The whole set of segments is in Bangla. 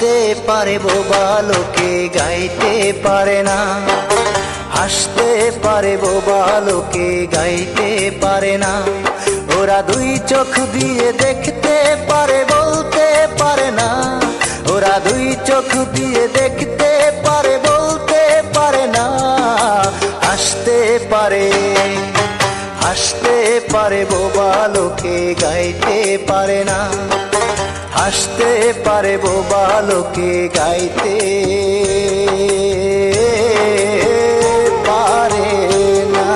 হাসতে পারে বোবা লোকে গাইতে পারে না, হাসতে পারে বোবা লোকে গাইতে পারে না। ওরা দুই চোখ দিয়ে দেখতে পারে বলতে পারে না, ওরা দুই চোখ দিয়ে দেখতে পারে বলতে পারে না। হাসতে পারে, হাসতে পারে বোবা লোকে গাইতে পারে না, হাসতে পারে বোবা লোকে গাইতে পারে না।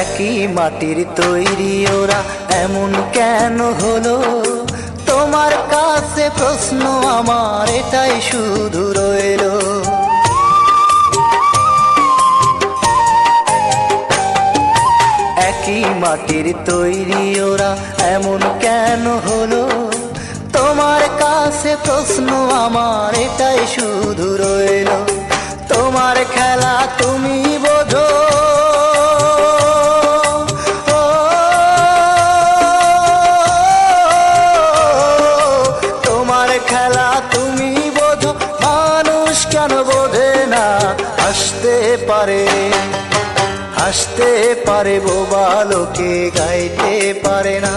একই মাটির তৈরি ওরা এমন কেন হলো? তোমার কাছে প্রশ্ন আমার এটাই শুধু রইল। একই মাটির তৈরি ওরা এমন কেন হলো? তোমার কাছে প্রশ্ন আমার এটাই শুধু রইল। তোমার খেলা তুমি বোঝো, খেলা তুমি বোঝো, মানুষ কেন বোঝে না? হাসতে পারে, হাসতে পারে বোবা লোকে গাইতে পারে না,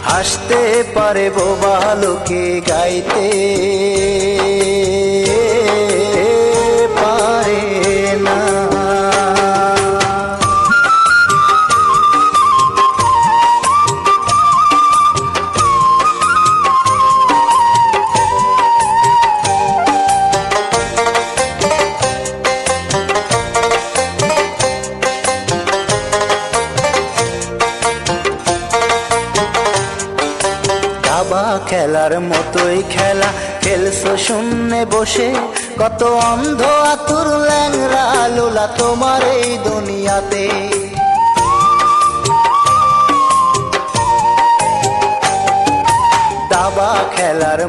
হাসতে পারে বোবা লোকে গাইতে পারে না। দাবা খেলার মতোই খেলা খেলছো শূন্যে বসে, কত অন্ধ আতুর ল্যাংরা লোলা তোমার এই দুনিয়াতে। দাবা খেলার